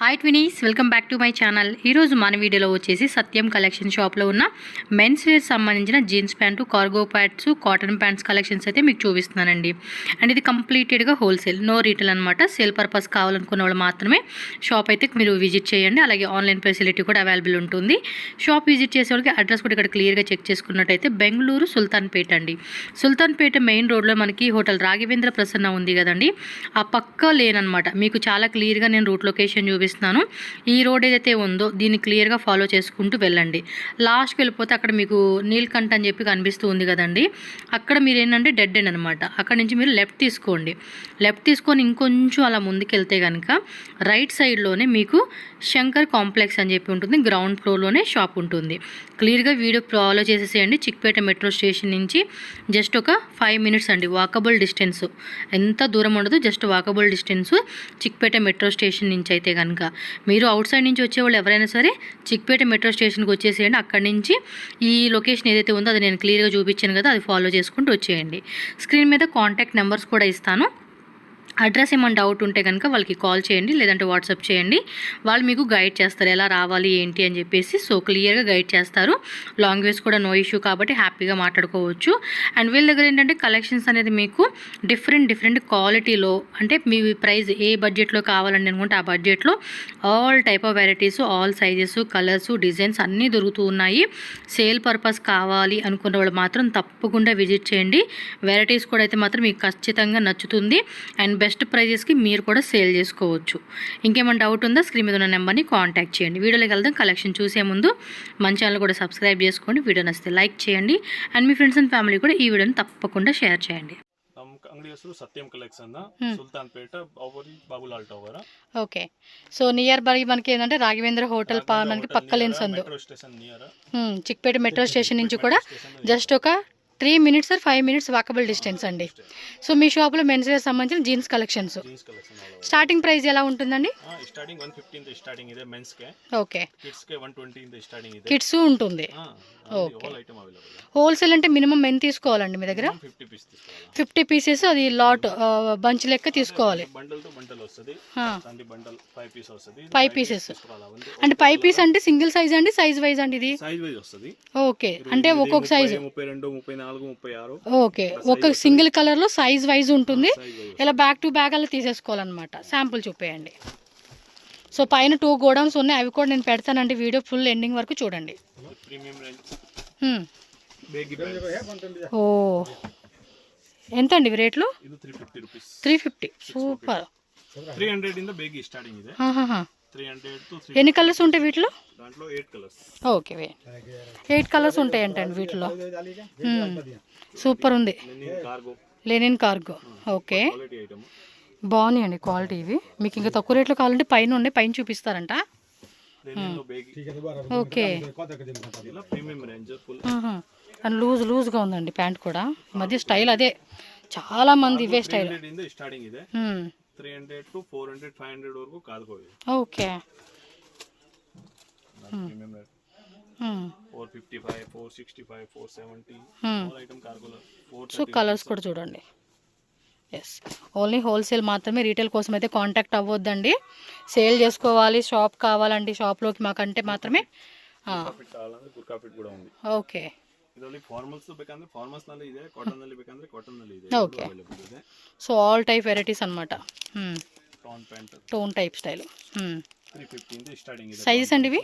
Hi twinnies, welcome back to my channel. ఈరోజు మన వీడియోలో వచ్చేసి సత్యం కలెక్షన్ షాప్లో ఉన్న మెన్స్ వేర్ సంబంధించిన jeans pant, cargo pants, cotton pants collections అయితే మీకు చూపిస్తున్నానండి. అండ్ ఇది కంప్లీటెడ్గా హోల్సేల్, నో రీటైల్ అనమాట. సేల్ పర్పస్ కావాలనుకున్న వాళ్ళు మాత్రమే షాప్ అయితే మీరు విజిట్ చేయండి. అలాగే ఆన్లైన్ ఫెసిలిటీ కూడా అవైలబుల్ ఉంటుంది. షాప్ విజిట్ చేసే వాళ్ళకి అడ్రస్ కూడా ఇక్కడ క్లియర్గా చెక్ చేసుకున్నట్టయితే బెంగళూరు సుల్తాన్పేట అండి. సుల్తాన్పేట మెయిన్ రోడ్లో మనకి హోటల్ రాఘవేంద్ర ప్రసన్న ఉంది కదండి, ఆ పక్క లేన్ అనమాట. మీకు చాలా క్లియర్గా నేను రూట్ లొకేషన్ చూపిస్తాను. ఈ రోడ్ ఏదైతే ఉందో దీన్ని క్లియర్గా ఫాలో చేసుకుంటూ వెళ్ళండి. లాస్ట్కి వెళ్ళిపోతే అక్కడ మీకు నీల్కంఠ అని చెప్పి కనిపిస్తూ ఉంది కదండి, అక్కడ మీరు ఏంటంటే డెడ్ ఎండ్ అనమాట. అక్కడ నుంచి మీరు లెఫ్ట్ తీసుకోండి. లెఫ్ట్ తీసుకొని ఇంకొంచెం అలా ముందుకెళ్తే కనుక రైట్ సైడ్లోనే మీకు శంకర్ కాంప్లెక్స్ అని చెప్పి ఉంటుంది. గ్రౌండ్ ఫ్లోర్లోనే షాప్ ఉంటుంది. క్లియర్గా వీడియో ఫాలో చేసేసేయండి. చిక్పేట మెట్రో స్టేషన్ నుంచి జస్ట్ ఒక 5 minutes అండి, వాకబుల్ డిస్టెన్స్. ఎంత దూరం ఉండదు, just walkable distance Chickpet metro station నుంచి. అయితే కనుక మీరు అవుట్ సైడ్ నుంచి వచ్చేవాళ్ళు ఎవరైనా సరే చిక్పేట మెట్రో స్టేషన్కి వచ్చేసేయండి. అక్కడి నుంచి ఈ లొకేషన్ ఏదైతే ఉందో అది నేను క్లియర్గా చూపించాను కదా, అది ఫాలో చేసుకుంటూ వచ్చేయండి. స్క్రీన్ మీద కాంటాక్ట్ నెంబర్స్ కూడా ఇస్తాను. అడ్రస్ ఏమైనా డౌట్ ఉంటే కనుక వాళ్ళకి కాల్ చేయండి, లేదంటే వాట్సాప్ చేయండి. వాళ్ళు మీకు గైడ్ చేస్తారు ఎలా రావాలి ఏంటి అని చెప్పేసి. సో క్లియర్గా గైడ్ చేస్తారు. లాంగ్వేజ్ కూడా నో ఇష్యూ కాబట్టి హ్యాపీగా మాట్లాడుకోవచ్చు. అండ్ వీళ్ళ దగ్గర ఏంటంటే కలెక్షన్స్ అనేది మీకు డిఫరెంట్ క్వాలిటీలో, అంటే మీ ప్రైస్ ఏ బడ్జెట్లో కావాలని అనుకుంటే ఆ బడ్జెట్లో all type of varieties, all sizes, colours, designs అన్నీ దొరుకుతూ ఉన్నాయి. సేల్ పర్పస్ కావాలి అనుకున్న వాళ్ళు మాత్రం తప్పకుండా విజిట్ చేయండి. వెరైటీస్ కూడా అయితే మాత్రం మీకు ఖచ్చితంగా నచ్చుతుంది. అండ్ బెస్ట్ ప్రైజెస్కి మీరు కూడా సేల్ చేసుకోవచ్చు. ఇంకేమైనా డౌట్ ఉందా, స్క్రీన్ మీద ఉన్న నెంబర్ని కాంటాక్ట్ చేయండి. వీడియోలోకి వెళ్దాం. కలెక్షన్ చూసే ముందు మన ఛానల్ కూడా సబ్స్క్రైబ్ చేసుకోండి. వీడియో నచ్చితే లైక్ చేయండి. అండ్ మీ ఫ్రెండ్స్ అండ్ ఫ్యామిలీ కూడా ఈ వీడియోని తప్పకుండా షేర్ చేయండి. ಅಂಗಡಿ ಹೆಸರು Satyam collection, Sultanpet Babulal tower. Okay, so nearby మనకి ఏంటంటే రాఘవేంద్ర హోటల్ మనకి పక్క లేన్స్ ఉంది. చిక్పేట మెట్రో స్టేషన్ నుంచి కూడా జస్ట్ ఒక 3 minutes or 5 minutes walkable distance అండి. సో మీ షాప్లో మెన్స్ వేర్ సంబంధించిన జీన్స్ కలెక్షన్స్ స్టార్టింగ్ ప్రైస్ ఎలా ఉంటుందండి? స్టార్టింగ్ 115 స్టార్టింగ్ ಇದೆ ಮೆನ್ಸ್ ಗೆ. ఓకే, కిడ్స్ ಗೆ 120 ఇంద స్టార్టింగ్ ಇದೆ. కిడ్స్ ఉంటుంది. Okay, all item available. Wholesale అంటే మినిమం ఎంత తీసుకోవాలండి మీ దగ్గర? 50 పీస్ తీసుకోవాలి. 50 pieces, అది లాట్ బంచ్ లెక్క తీసుకోవాలి. బండల్ టు బండల్ వస్తది. సండి బండల్ 5 పీస్ వస్తది. 5 pieces అంటే 5 piece అంటే సింగిల్ సైజ్ అండి, సైజ్ వైజ్ అండి? ఇది సైజ్ వైజ్ వస్తది. ఓకే, అంటే ఒక్కొక్క సైజ్ 32, 34, 36. ఓకే, ఒక సింగిల్ కలర్ లో సైజ్ వైజ్ ఉంటుంది. ఇలా బ్యాక్ టు బ్యాక్ అలా తీసేసుకోవాలన్నమాట. శాంపుల్ చూపేయండి. సో పైన 2 గోడౌన్స్ ఉన్నాయి, అవి కూడా నేను పెడతానండి. వీడియో ఫుల్ ఎండింగ్ వరకు చూడండి. Premium range. ఓ, ఎంత అండి రేట్లు? ఇది 350 రూపీస్. 350. సూపర్. 300 ఇంద బేగి స్టార్టింగ్ ಇದೆ. 300 టు 3. ఎన్ని కలర్స్ ఉంటాయి వీటిలో? దాంట్లో 8 కలర్స్. ఓకే, 8 కలర్స్ ఉంటాయి అంటండి వీటిలో. సూపర్ ఉంది. Linen cargo. ఓకే, బాగున్నాయండి క్వాలిటీ. ఇవి మీకు ఇంకా తక్కువ రేట్లో కావాలంటే పైన ఉన్నాయి, పైన చూపిస్తారంట. ఓకే, అండ్ లూజ్గా ఉందండి ప్యాంట్ కూడా. ఈ మధ్య స్టైల్ అదే, చాలా మంది ఇవే స్టైల్. ఓకే, 455, 465, 470 ఐటమ్ కార్గోలో. సో కలర్స్ కూడా చూడండి. ఎస్, ఓన్లీ హోల్సేల్ మాత్రమే, రీటైల్ కోసం అయితే కాంటాక్ట్ అవ్వద్దండి. సేల్ చేసుకోవాలి, షాప్ కావాలండి, షాప్లోకి మాకంటే మాత్రమే. Okay, okay, so all type varieties అనమాట. Tone type style. సైజెస్ అండి ఇవి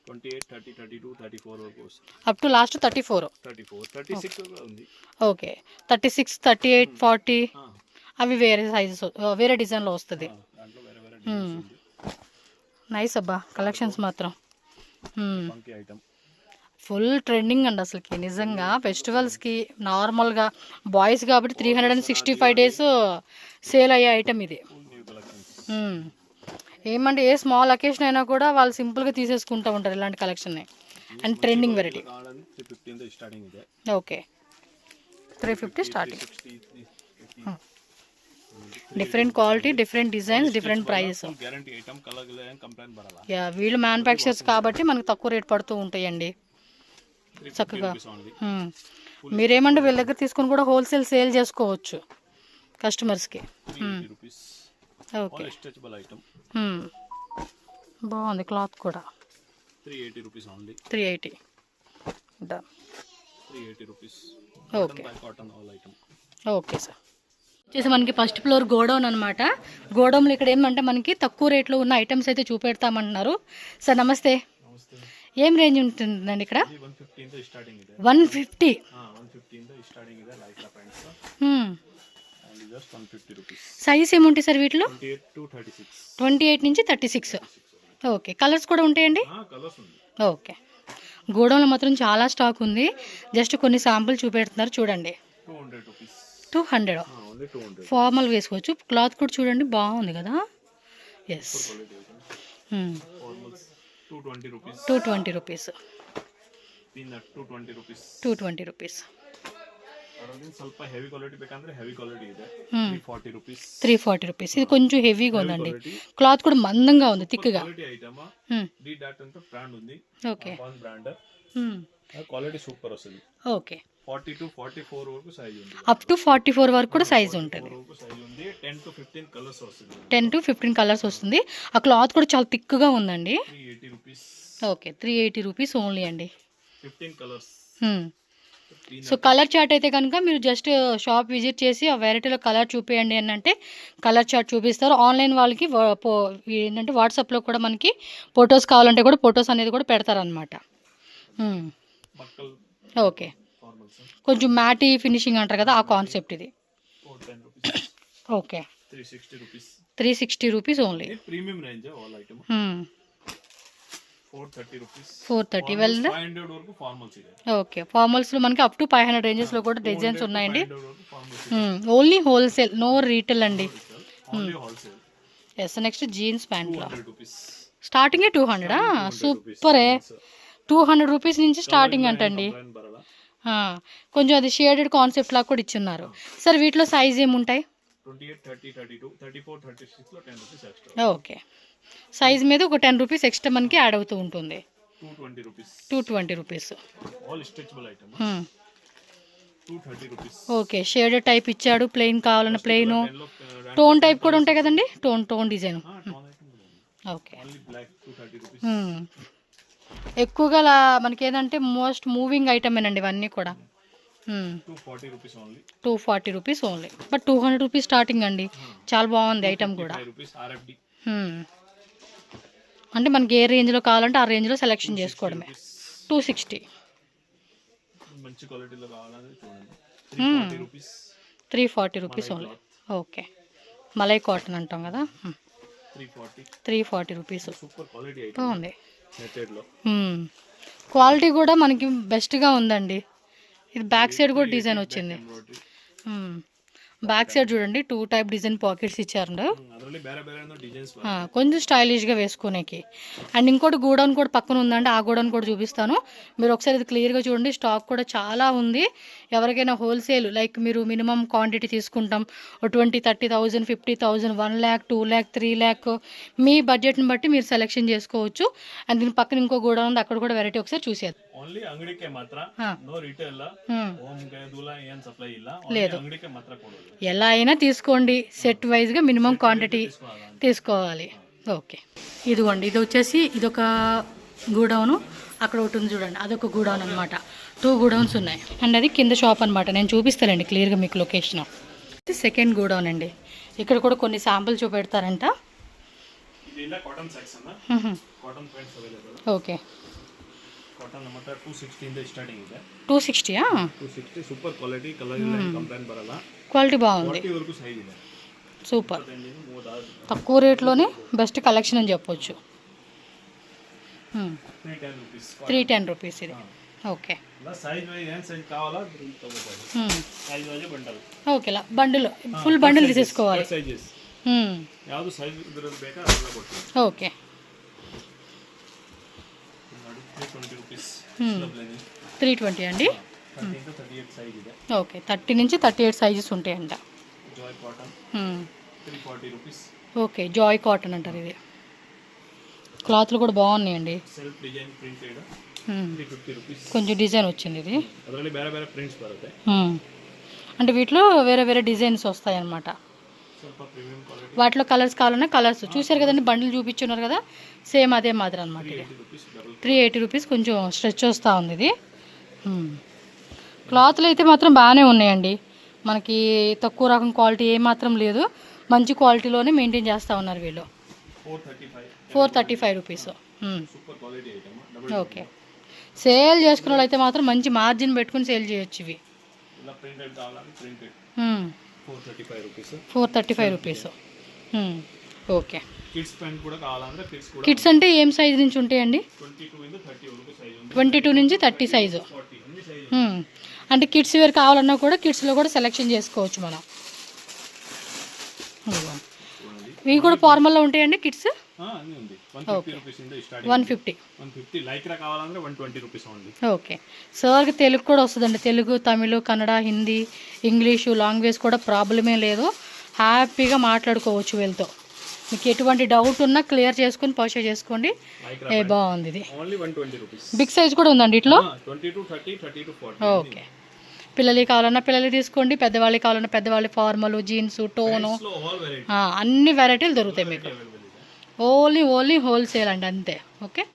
28, 30, 32, 34 వరకు వస్తుంది. Up to last 34. 36 ఉంది. ఓకే, 36, 38, 40 అవి వేరే సైజెస్, వేరే డిజైన్లో వస్తుంది. నైస్ అబ్బా కలెక్షన్స్ మాత్రం. ఫుల్ ట్రెండింగ్ అండి అసలుకి నిజంగా. ఫెస్టివల్స్కి నార్మల్గా బాయ్స్ కాబట్టి 365 days సేల్ అయ్యే ఐటమ్ ఇది. ఏమంటే ఏ స్మాల్ అకేషన్ అయినా కూడా వాళ్ళు సింపుల్గా తీసేసుకుంటూ ఉంటారు ఇలాంటి collection. And trending variety. Okay, 350 starting. Different quality, different designs, different prices. Yeah, వీళ్ళు మ్యానుఫ్యాక్చర్స్ కాబట్టి మనకు తక్కువ రేట్ పడుతూ ఉంటాయండి చక్కగా. మీరేమంటే వీళ్ళ దగ్గర తీసుకొని కూడా హోల్సేల్ సేల్ చేసుకోవచ్చు కస్టమర్స్కి. ఓకే, బాగుంది క్లాత్ కూడా. 380 rupees only. 380 done. 380 rupees. Okay Cotton all item. Okay sir. వచ్చేసి మనకి ఫస్ట్ ఫ్లోర్ గోడౌన్ అనమాట. గోడౌన్లో ఇక్కడ ఏమంటే మనకి తక్కువ రేట్లో ఉన్న ఐటమ్స్ అయితే చూపెడతామంటున్నారు. సార్ నమస్తే, నమస్తే. ఏం రేంజ్ ఉంటుందండి ఇక్కడ? 150 ఇంದ స్టార్టింగ్ ಇದೆ. 150. 150 ಇಂದ ಸ್ಟಾರ್ಟಿಂಗ್ ಇದೆ ಲೈಕ್ ಲ pants. And just 150 rupees. Size ఏముంటాయి సార్ వీటిలో? 28 to 36. 28 నుంచి 36. ఓకే, కలర్స్ కూడా ఉంటాయండి? కలర్స్ ఉంది. ఓకే, గోడౌన్లో మాత్రం చాలా స్టాక్ ఉంది. జస్ట్ కొన్ని శాంపుల్ చూపెడుతున్నారు చూడండి. 200 rupees. 200 ఓన్లీ 200. ఫార్మల్ వేసుకోవచ్చు. క్లాత్ కూడా చూడండి బాగుంది కదా. Yes, formals 220 rupees. 220 rupees. Peanut 220 rupees. 220 rupees. ಅದರಲ್ಲಿ ಸ್ವಲ್ಪ ಹೆವಿ ಕ್ವಾಲಿಟಿ ಬೇಕಂದ್ರೆ ಹೆವಿ ಕ್ವಾಲಿಟಿ ಇದೆ. 340 rupees. 340 రూపీస్. ఇది కొంచెం హెవీగా ఉందండి. క్లాత్ కూడా మందంగా ఉంది, థిక్గా. Quality item. డి డాట్ ಅಂತ బ్రాండ్ ఉంది. Okay, one brand. Quality super వస్తుంది. ఓకే, 40 to 44 వరకు సైజ్ ఉంది. అప్ టు 44 వరకు కూడా సైజ్ ఉంటుంది. 10 to 15 కలర్స్ వస్తుంది. 10 to 15 కలర్స్ వస్తుంది. ఆ క్లాత్ కూడా చాలా థిక్గా ఉందండి. 380 rupees. ఓకే, 380 రూపీస్ ఓన్లీ అండి. 15 కలర్స్. సో కలర్ చార్ట్ అయితే కనుక మీరు జస్ట్ షాప్ విజిట్ చేసి ఆ వెరైటీలో కలర్ చూపించండి అని అంటే కలర్ చార్ట్ చూపిస్తారు. ఆన్లైన్ వాళ్ళకి ఏంటంటే వాట్సాప్లో కూడా మనకి ఫొటోస్ కావాలంటే కూడా ఫొటోస్ అనేది కూడా పెడతారనమాట. ఓకే, కొంచెం మ్యాటీ ఫినిషింగ్ అంటారు కదా, ఆ కాన్సెప్ట్ ఇది. Okay, 360 rupees only. Premium range all item. 430 rupees. 430 well. 500 వరకు ఫార్మల్స్ ಇದೆ. ఓకే, ఫార్మల్స్లో మనకి అప్ టు 500 రేంజెస్లో కూడా డిజైన్స్ ఉన్నాయండి. ఓన్లీ హోల్సేల్, నో రీటైల్ అండి. ఎస్, నెక్స్ట్ జీన్స్ ప్యాంట్లో స్టార్టింగే 200. సూపరే, 200 రూపీస్ నుంచి స్టార్టింగ్ అంటండి. కొంచెం అది షేడెడ్ కాన్సెప్ట్ లాగా కూడా ఇచ్చున్నారు. సార్ వీటిలో సైజ్ ఏముంటాయి? 28, 30, 32, 34, 36 లో 10 rupees extra. ఓకే, సైజ్ మీద ఒక 10 రూపీస్ ఎక్స్ట్రా మనకి యాడ్ అవుతూ ఉంటుంది. 220 rupees. 220 rupees. All stretchable item. 230 rupees. Okay, shaded type ఇచ్చాడు. ప్లెయిన్ కావాలన్న ప్లెయిన్, టోన్ టైప్ కూడా ఉంటాయి కదండి, tone design. Okay, black 230 rupees. ఎక్కువగా మనకి ఏదంటే మోస్ట్ మూవింగ్ ఐటమేనండి ఇవన్నీ కూడా. 240 rupees only. 240 rupees only. But 200 rupees starting అండి. చాలా బాగుంది ఐటమ్ కూడా. 5 rupees RFD. అంటే మనకి ఏ రేంజ్లో కావాలంటే ఆ రేంజ్లో సెలెక్షన్ చేసుకోవడమే. 260. మంచి క్వాలిటీలో కావాలని చూడండి. 340 rupees. 340 rupees only. Okay, malai cotton అంటాం కదా. 340 రూపీస్. Super quality item. బాగుంది. నెటెడ్లో క్వాలిటీ కూడా మనకి బెస్ట్గా ఉందండి. ఇది బ్యాక్ సైడ్ కూడా డిజైన్ వచ్చింది. బ్యాక్ సైడ్ చూడండి 2 టైప్ డిజైన్ పాకెట్స్ ఇచ్చారు. కొంచెం స్టైలిష్గా వేసుకునేకి. అండ్ ఇంకోటి గోడౌన్ కూడా పక్కన ఉందండి, ఆ గోడౌన్ కూడా చూపిస్తాను. మీరు ఒకసారి ఇది క్లియర్గా చూడండి. స్టాక్ కూడా చాలా ఉంది. ఎవరికైనా హోల్సేల్ లైక్ మీరు మినిమం క్వాంటిటీ తీసుకుంటాం 20, 30,000, 50,000, 1 lakh, 2 lakh, 3 lakh మీ బడ్జెట్ని బట్టి మీరు సెలెక్షన్ చేసుకోవచ్చు. అండ్ దీని పక్కన ఇంకో గోడౌన్ ఉంది, అక్కడ కూడా వెరైటీ ఒకసారి చూసేది. ఓన్లీ అంగడికే మాత్రం, నో రిటైల్, హోమ్ కే దూలా ఏం సప్లై ಇಲ್ಲ. లేదు, అంగడికే మాత్రం కొడాలి. ఎలా అయినా తీసుకోండి, సెట్ వైజ్గా మినిమం క్వాంటిటీ తీసుకోవాలి. ఓకే, ఇదిగోండి, ఇది వచ్చేసి ఇదొక గూడౌను, అక్కడ ఒకటి ఉంది చూడండి, అదొక గూడౌన్ అనమాట. 2 గూడౌన్స్ ఉన్నాయి. అండ్ అది కింద షాప్ అనమాట. నేను చూపిస్తానండి క్లియర్గా మీకు లొకేషన్. ఇది సెకండ్ గూడౌన్ అండి. ఇక్కడ కూడా కొన్ని శాంపుల్ చూపెడతారంట. ఓకే, ಕಾಟನ್ ನಮ್ಮ ಹತ್ರ 260 ಇಂದ ಸ್ಟಾರ್ಟಿಂಗ್ ಇದೆ. 260 260 ಸೂಪರ್ ಕ್ವಾಲಿಟಿ, ಕಲರ್ ಇಲ್ಲ, ಕಂಪ್ಲೇಂಟ್ ಬರಲ್ಲ. క్వాలిటీ బాగుంది. 40 వరకు సైజ్ ಇದೆ. సూపర్, తక్కువ రేట్లోనే బెస్ట్ కలెక్షన్ అని చెప్పొచ్చు. 310 రూపీస్ ఇది. ఓకే, సైజ్ వైజ్ ఏం సైజ్ కావాలా తగ్గుతుంది. Size wise bundle. Okay, bundle full bundle తీసేసుకోవాలి. సైజెస్ ಯಾವುದು ಸೈಜ್ ಇದರಲ್ಲಿ ಬೇಕಾ ಅದೆಲ್ಲ ಕೊಡ್ತೀವಿ. Okay, 320 rupees. 320 అండి. 30 to 38 సైజ్ ಇದೆ. ఓకే, 30 నుంచి 38 సైజెస్ ఉంటాయంట. Joy cotton 340 rupees. Okay, Joy cotton అంటారు ఇది. క్లాత్లు కూడా బాగున్నాయండి. Self design printed 350 rupees. కొంచెం డిజైన్ వచ్చింది ఇది. ಅದರಲ್ಲಿ ಬೇರೆ ಬೇರೆ ಪ್ರಿಂಟ್ಸ್ ಬರುತ್ತೆ. అంటే వీటిలో వేరే వేరే డిజైన్స్ వస్తాయి అన్నమాట. ಸ್ವಲ್ಪ ప్రీమియం క్వాలిటీ వాటిలో కలర్స్ కావాలన్నా కలర్స్ చూసారు కదండి, బండిల్ చూపించున్నారు కదా, సేమ్ అదే మాదిరి అనమాట. ఇది 80 రూపీస్ డబుల్ 380 రూపీస్. కొంచెం స్ట్రెచ్ వస్తూ ఉంది ఇది. క్లాత్లు అయితే మాత్రం బాగానే ఉన్నాయండి, మనకి తక్కువ రకం క్వాలిటీ ఏమాత్రం లేదు, మంచి క్వాలిటీలోనే మెయింటైన్ చేస్తూ ఉన్నారు వీళ్ళు. 435 rupees. Super quality item double. Okay, sale చేసుకున్న వాళ్ళు అయితే మాత్రం మంచి మార్జిన్ పెట్టుకుని సేల్ చేయొచ్చు ఇవి. ఇలా ప్రింటెడ్ కావాలంటే printed 435 rupees. 435 rupees. Okay. Kids pant కూడా కావాలంటే కిడ్స్ కూడా. కిడ్స్ అంటే ఏం సైజ్ నుంచి ఉంటాయండి? 22 నుంచి 30 వరకు సైజ్ ఉంది. 22 నుంచి 30 సైజు. 40 అన్ని సైజ్. అంటే కిడ్స్ వేర్ కావాలన్నా కూడా కిడ్స్లో కూడా సెలెక్షన్ చేసుకోవచ్చు మనం. ఇవి కూడా ఫార్మల్లో ఉంటాయండి కిడ్స్? అన్నీ ఉంది. 150 రూపీస్ ఉంది స్టార్టింగ్. 150 లైక్రా కావాలంటే 120 రూపీస్ ఉంది. ఓకే. సార్కి తెలుగు కూడా వస్తుందండి, తెలుగు, తమిళ్, కన్నడ, హిందీ, ఇంగ్లీషు లాంగ్వేజ్ కూడా ప్రాబ్లమే లేదు, హ్యాపీగా మాట్లాడుకోవచ్చు వీళ్ళతో. మీకు ఎటువంటి డౌట్ ఉన్నా క్లియర్ చేసుకొని పర్చేజ్ చేసుకోండి. బాగుంది ఇది. Only 120 rupees. బిగ్ సైజ్ కూడా ఉందండి ఇట్లో. 22 30 30 to 40. ఓకే. పిల్లలకి కావాలన్నా పిల్లలకి తీసుకోండి, పెద్దవాళ్ళకి కావాలన్నా పెద్దవాళ్ళ ఫార్మల్, జీన్స్, టోను, అన్ని వెరైటీలు దొరుకుతాయి మీకు. ఓన్లీ హోల్సేల్ అండి, అంతే. ఓకే.